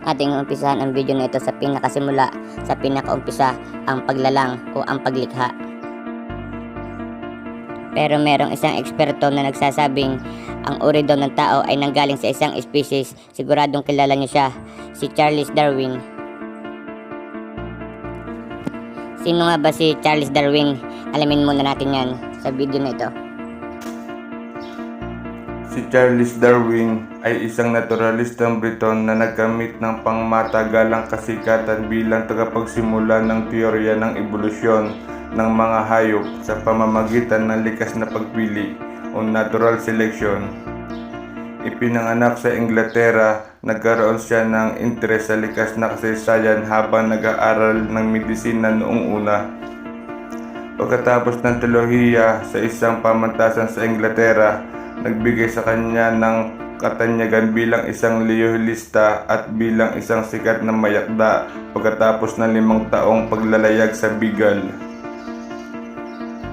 Ating umpisahan ang video na ito sa pinakasimula, sa pinakaumpisa, ang paglalang o ang paglikha. Pero merong isang eksperto na nagsasabing ang uri daw ng tao ay nanggaling sa isang species. Siguradong kilala niyo siya, si Charles Darwin. Sino nga ba si Charles Darwin? Alamin muna natin yan sa video na ito. Si Charles Darwin ay isang naturalistang Briton na nagkamit ng pangmatagalang kasikatan bilang tagapagsimula ng teorya ng ebolusyon ng mga hayop sa pamamagitan ng likas na pagpili o natural selection. Ipinanganak sa Inglaterra, nagkaroon siya ng interes sa likas na kasaysayan habang nag-aaral ng medisina noong una. Pagkatapos ng teolohiya sa isang pamantasan sa Inglaterra, nagbigay sa kanya ng katanyagan bilang isang liyolista at bilang isang sikat na mayakda pagkatapos ng 5 taong paglalayag sa Bigal.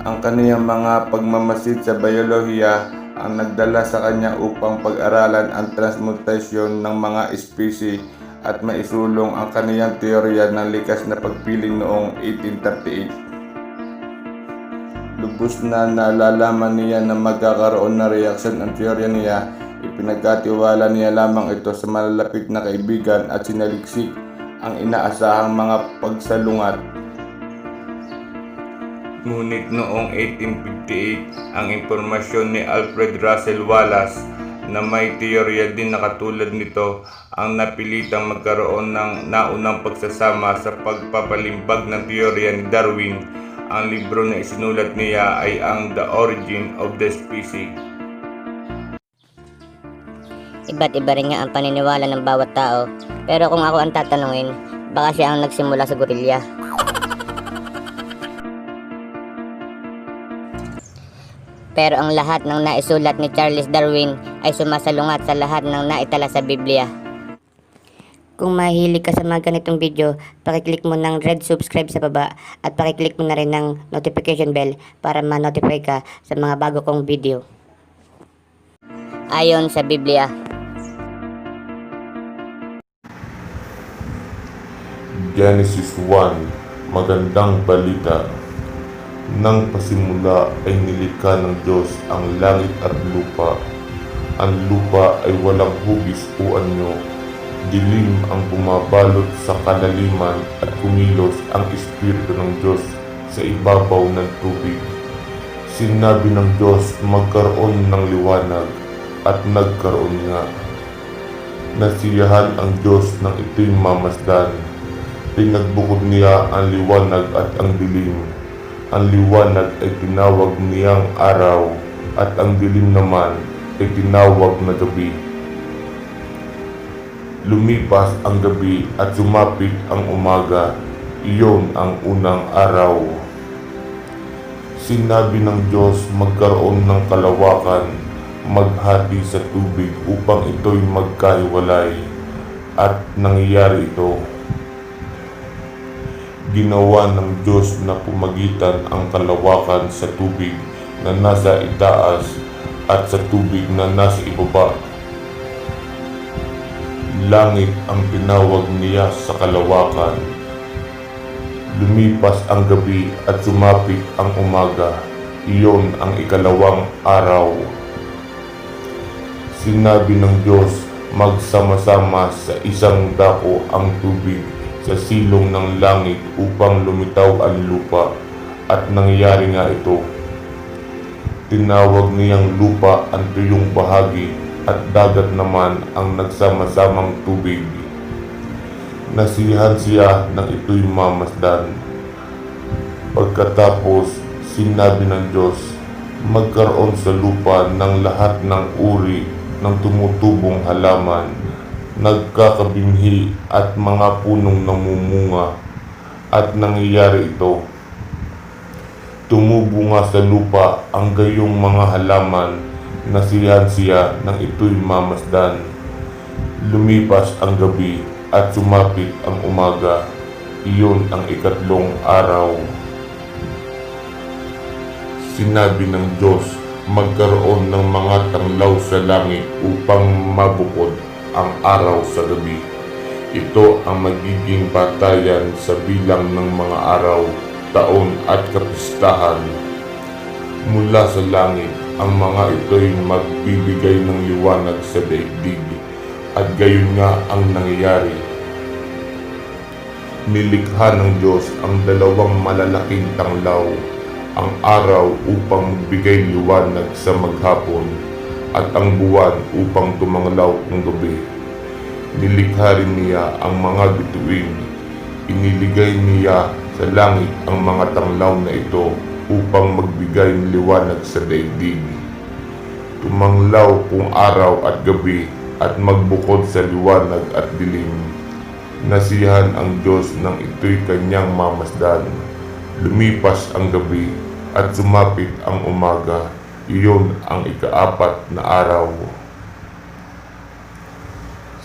Ang kaniyang mga pagmamasid sa biolohiya ang nagdala sa kanya upang pag-aralan ang transmutasyon ng mga espesye at maisulong ang kaniyang teorya ng likas na pagpili noong 1838. Lubos na nalalaman niya na magkakaroon na reaksyon ang teorya niya, ipinagkatiwala niya lamang ito sa malalapit na kaibigan at sinaliksik ang inaasahang mga pagsalungat. Ngunit noong 1858, ang impormasyon ni Alfred Russel Wallace na may teorya din na katulad nito ang napilitang magkaroon ng naunang pagsasama sa pagpapalimbag ng teorya ni Darwin. Ang libro na isinulat niya ay ang The Origin of the Species. Iba't iba rin nga ang paniniwala ng bawat tao, pero kung ako ang tatanungin, baka siya ang nagsimula sa gorilya. Pero ang lahat ng naisulat ni Charles Darwin ay sumasalungat sa lahat ng naitala sa Biblia. Kung mahilig ka sa mga ganitong video, pakiclick mo ng red subscribe sa baba at pakiclick mo na rin ng notification bell para ma-notify ka sa mga bago kong video. Ayon sa Biblia, Genesis 1, magandang balita. Nang pasimula ay nilikha ng Diyos ang langit at lupa. Ang lupa ay walang hugis o anyo. Dilim ang bumabalot sa kalaliman at kumilos ang Espiritu ng Diyos sa ibabaw ng tubig. Sinabi ng Diyos, magkaroon ng liwanag, at nagkaroon nga. Nasiyahan ang Diyos ng ito'y mamasdan. Pinagbukod niya ang liwanag at ang dilim. Ang liwanag ay tinawag niyang araw, at ang dilim naman ay tinawag na gabi. Lumipas ang gabi at sumapit ang umaga, iyon ang unang araw. Sinabi ng Diyos, magkaroon ng kalawakan, maghati sa tubig upang ito'y magkahiwalay, at nangyayari ito. Ginawa ng Diyos na pumagitan ang kalawakan sa tubig na nasa itaas at sa tubig na nasa ibaba. Langit ang tinawag niya sa kalawakan. Lumipas ang gabi at sumapit ang umaga, iyon ang ikalawang araw. Sinabi ng Diyos, magsama-sama sa isang dako ang tubig sa silong ng langit upang lumitaw ang lupa, at nangyari nga ito. Tinawag niyang lupa ang tuyong bahagi at dagat naman ang nagsama-samang tubig. Nasiyahan siya ng ito'y mamasdan. Pagkatapos, sinabi ng Diyos, magkaroon sa lupa ng lahat ng uri ng tumutubong halaman, nagkakabinhi at mga punong namumunga, at nangyayari ito. Tumubunga sa lupa ang gayong mga halaman. Nasiyahan siya ng ito'y mamasdan. Lumipas ang gabi at sumapit ang umaga, iyon ang ikatlong araw. sinabi ng Diyos, magkaroon ng mga tanglaw sa langit upang mabukod ang araw sa gabi. Ito ang magiging batayan sa bilang ng mga araw, taon at kapistahan. Mula sa langit, ang mga ito'y magbibigay ng liwanag sa daigdig, at gayon nga ang nangyayari. Nilikha ng Diyos ang dalawang malalaking tanglaw, ang araw upang magbigay liwanag sa maghapon, at ang buwan upang tumanglaw ng gabi. Nilikha rin niya ang mga bituin. Iniligay niya sa langit ang mga tanglaw na ito upang magbigay ng liwanag sa daigdig. Tumanglaw kung araw at gabi at magbukod sa liwanag at dilim. Nasiyahan ang Diyos nang ito'y kanyang mamasdan. Lumipas ang gabi at sumapit ang umaga. Iyon ang ika-4 na araw.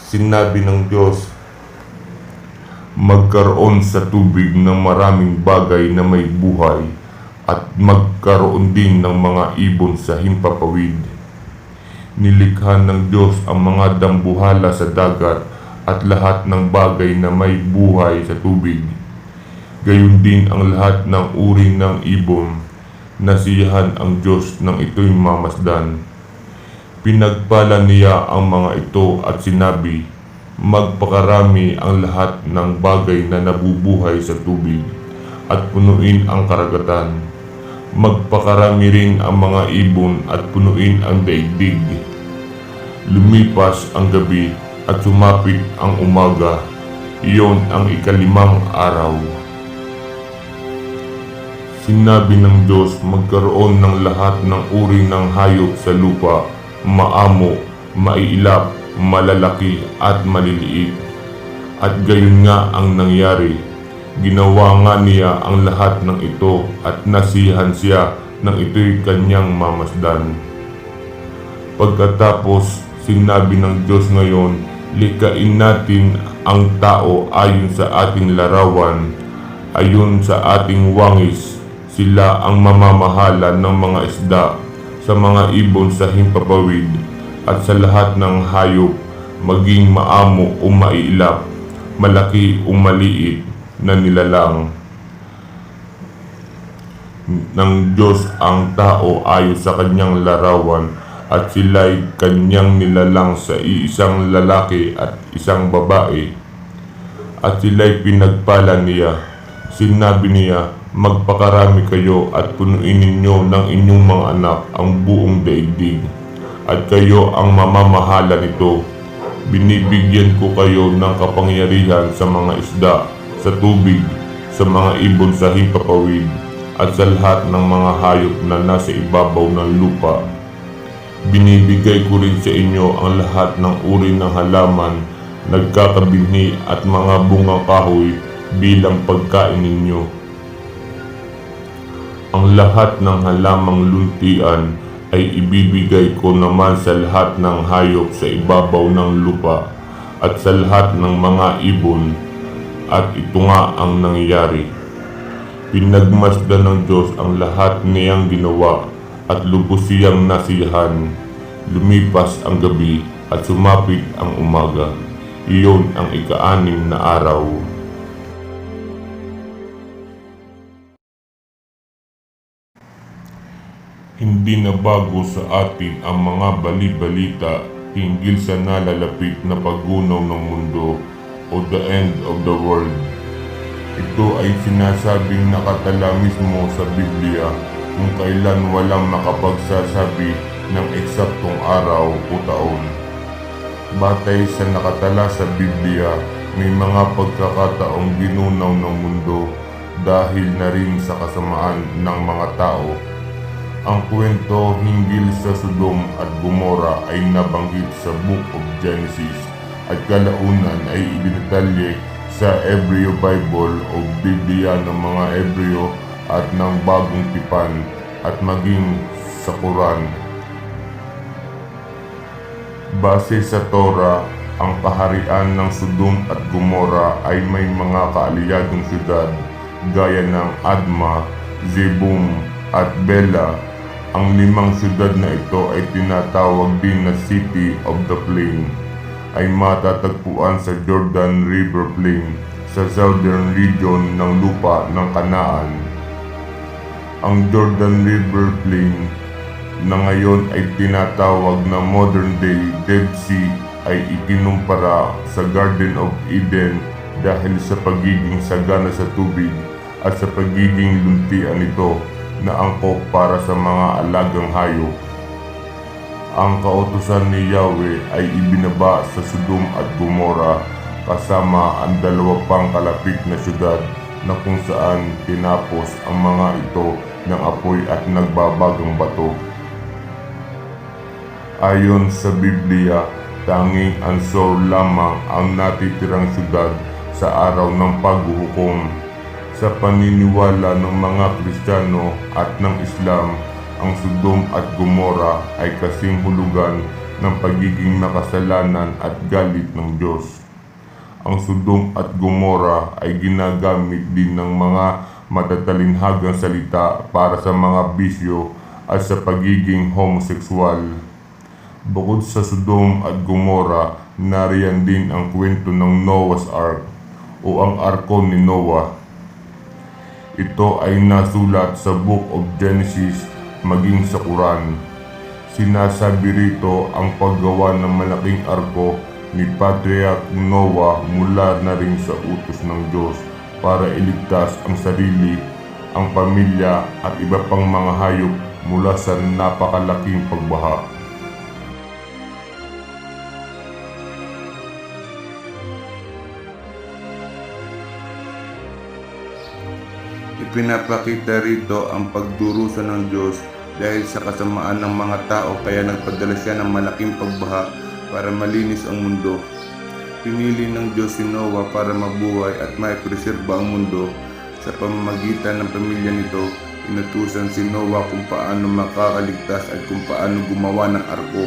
Sinabi ng Diyos, magkaroon sa tubig ng maraming bagay na may buhay at magkaroon din ng mga ibon sa himpapawid. Nilikha ng Diyos ang mga dambuhala sa dagat at lahat ng bagay na may buhay sa tubig. Gayon din ang lahat ng uri ng ibon. Nasiyahan ang Diyos nang ito'y mamasdan. Pinagpala niya ang mga ito at sinabi, magpakarami ang lahat ng bagay na nabubuhay sa tubig at punuin ang karagatan. Magpakarami rin ang mga ibon at punuin ang daigdig. Lumipas ang gabi at sumapit ang umaga. Iyon ang ika-5 araw. Sinabi ng Diyos, magkaroon ng lahat ng uri ng hayop sa lupa, maamo, maiilap, malalaki at maliliit. At gayon nga ang nangyari. Ginawa nga niya ang lahat ng ito at nasiyahan siya nang ito'y kanyang mamasdan. Pagkatapos, sinabi ng Diyos ngayon, likain natin ang tao ayon sa ating larawan, ayon sa ating wangis. Sila ang mamamahala ng mga isda, sa mga ibon sa himpapawid, at sa lahat ng hayop, maging maamo o maiilap, malaki o maliit na nilalang. Ng Diyos ang tao ayon sa kanyang larawan, at sila'y kanyang nilalang sa iisang lalaki at isang babae. At sila'y pinagpala niya. Sinabi niya, magpakarami kayo at punuin ninyo ng inyong mga anak ang buong daigdig, at kayo ang mamamahala nito. Binibigyan ko kayo ng kapangyarihan sa mga isda, sa tubig, sa mga ibon sa himpapawid, at sa lahat ng mga hayop na nasa ibabaw ng lupa. Binibigay ko rin sa inyo ang lahat ng uri ng halaman, nagkakabinhi at mga bungang kahoy bilang pagkain ninyo. Ang lahat ng halamang luntian ay ibibigay ko naman sa lahat ng hayop sa ibabaw ng lupa at sa lahat ng mga ibon, at ito nga ang nangyari. Pinagmasdan ng Diyos ang lahat niyang ginawa at lubos siyang nasiyahan. Lumipas ang gabi at sumapit ang umaga. Iyon ang ika-6 na araw. Hindi na bago sa atin ang mga bali-balita hinggil sa nalalapit na paggunaw ng mundo o the end of the world. Ito ay sinasabing nakatala mismo sa Biblia kung kailan walang makapagsasabi ng eksaktong araw o taon. Batay sa nakatala sa Biblia, may mga pagkakataong ginunaw ng mundo dahil na rin sa kasamaan ng mga tao. Ang kwento hinggil sa Sodom at Gomora ay nabanggit sa Book of Genesis at kalaunan ay ibidetalye sa Hebreo Bible o Biblia ng mga Hebreo at ng Bagong Tipan at maging sa Quran. Base sa Torah, ang kaharian ng Sodom at Gomora ay may mga kaalyadong syudad gaya ng Adma, Zeboim at Bela. Ang 5 syudad na ito ay tinatawag din na City of the Plain. Ay matatagpuan sa Jordan River Plain sa southern region ng lupa ng Kanaan. Ang Jordan River Plain na ngayon ay tinatawag na modern day Dead Sea ay ikinumpara sa Garden of Eden dahil sa pagiging sagana sa tubig at sa pagiging luntian nito na angkop para sa mga alagang hayop. Ang kautusan ni Yahweh ay ibinaba sa Sodom at Gomora kasama ang 2 pang kalapit na syudad na kung saan tinapos ang mga ito ng apoy at nagbabagang bato. Ayon sa Biblia, tanging Ansor lamang ang natitirang syudad sa araw ng paghuhukom. Sa paniniwala ng mga Kristiyano at ng Islam, ang Sodom at Gomora ay kasing hulugan ng pagiging makasalanan at galit ng Diyos. Ang Sodom at Gomora ay ginagamit din ng mga matatalinhagang salita para sa mga bisyo at sa pagiging homosexual. Bukod sa Sodom at Gomora, nariyan din ang kwento ng Noah's Ark o ang arko ni Noah. Ito ay nasulat sa Book of Genesis maging sa Quran. Sinasabi rito ang paggawa ng malaking arko ni Patriarch Noah mula na rin sa utos ng Diyos para iligtas ang sarili, ang pamilya at iba pang mga hayop mula sa napakalaking pagbaha. Ipinapakita rito ang pagdurusa ng Diyos dahil sa kasamaan ng mga tao kaya nagpadala siya ng malaking pagbaha para malinis ang mundo. Pinili ng Diyos si Noah para mabuhay at maipreserba ang mundo. Sa pamamagitan ng pamilya nito, inutusan si Noah kung paano makakaligtas at kung paano gumawa ng arko.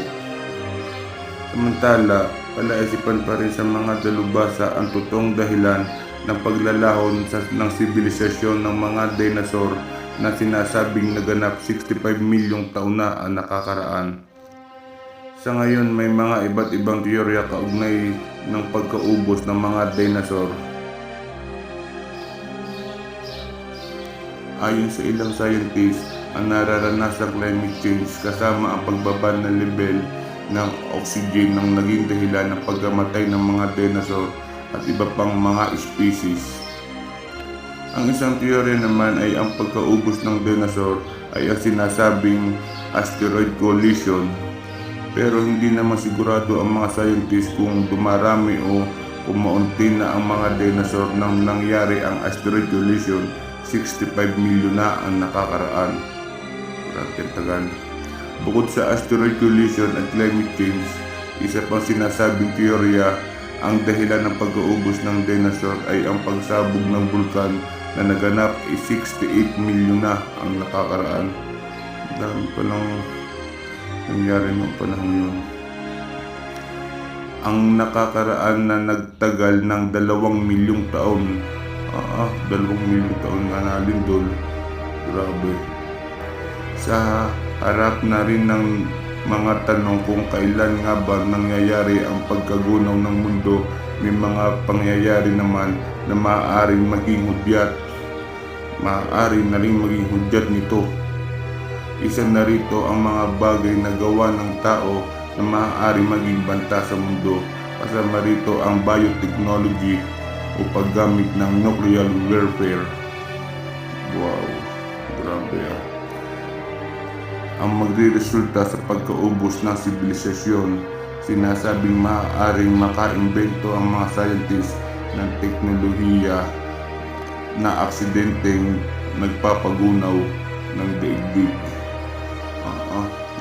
Samantala, palaisipan pa rin sa mga dalubhasa ang totoong dahilan ng paglalahon ng sibilisasyon ng mga dinosaur na sinasabing naganap 65 milyong taon na ang nakakaraan. Sa ngayon, may mga iba't ibang teorya kaugnay ng pagkaubos ng mga dinosaur. Ayon sa ilang scientists, ang nararanasang climate change kasama ang pagbaba ng level ng oxygen ng naging dahilan ng pagkamatay ng mga dinosaur at iba pang mga species. Ang isang teorya naman ay ang pagkaubos ng dinosaur ay ang sinasabing asteroid collision. Pero hindi naman sigurado ang mga scientists kung dumarami o kumaunti na ang mga dinosaur nang nangyari ang asteroid collision. 65 milyon na ang nakakaraan. Tagal. Bukod sa asteroid collision at climate change, isa pang sinasabing teorya ang dahilan ng pag-uubos ng dinosaur ay ang pagsabog ng bulkan na naganap ay 68 milyon na ang nakakaraan. Dahil palang nangyari noong panahon yun. Ang nakakaraan na nagtagal ng 2 milyong taon. 2 milyong taon nga nalindol. Grabe. Sa harap na rin ng mga tanong kung kailan nga ba nangyayari ang pagkagunaw ng mundo, may mga pangyayari naman na maaaring maging hudyat. Maaari na rin maging hudyat nito. Isa na rito ang mga bagay na gawa ng tao na maaari maging banta sa mundo. Kasama rito ang biotechnology o paggamit ng nuclear warfare. Wow, grabe ang magre-resulta sa pagkaubos ng sibilisasyon. Sinasabing maaaring makaimbento ang mga scientists ng teknolohiya na aksidenteng nagpapagunaw ng daigdig.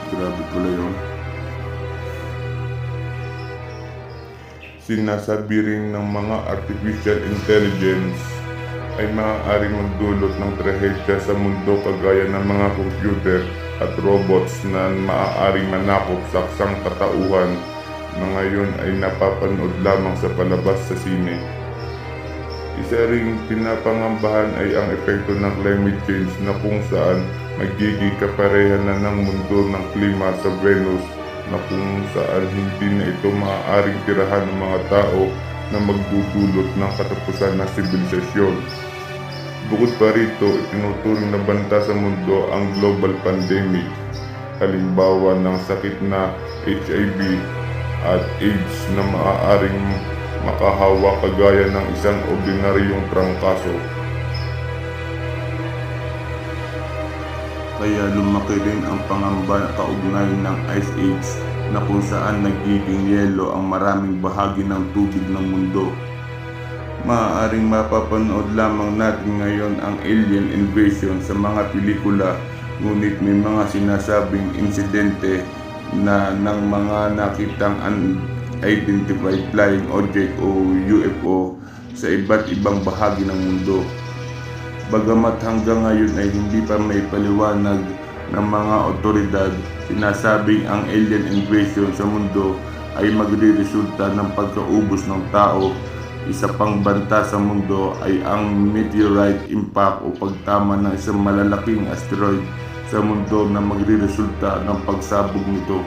Grabe pala yun. Sinasabi rin ng mga artificial intelligence ay maaaring magdulot ng trahedya sa mundo kagaya ng mga computer at robots na maaaring manakop sa katauhan na ngayon ay napapanood lamang sa palabas sa sine. Isa ring pinapangambahan ay ang epekto ng climate change na kung saan magiging kaparehan na ng mundo ng klima sa Venus na kung saan hindi na ito maaaring tirahan ng mga tao na magdudulot ng katapusan ng sibilisasyon. Bukod pa rito, itinuturing na banta sa mundo ang global pandemic, halimbawa ng sakit na HIV at AIDS na maaaring makahawa kagaya ng isang ordinaryong trangkaso. Kaya lumaki rin ang pangamba kaugnay ng Ice Age na kung saan nagiging yelo ang maraming bahagi ng tubig ng mundo. Maaaring mapapanood lamang natin ngayon ang alien invasion sa mga pelikula, ngunit may mga sinasabing insidente na ng mga nakitang unidentified flying object o UFO sa iba't ibang bahagi ng mundo. Bagamat hanggang ngayon ay hindi pa may paliwanag ng mga otoridad, sinasabing ang alien invasion sa mundo ay magreresulta ng pagkaubos ng tao. Isa pang banta sa mundo ay ang meteorite impact o pagtama ng isang malalaking asteroid sa mundo na magreresulta ng pagsabog nito.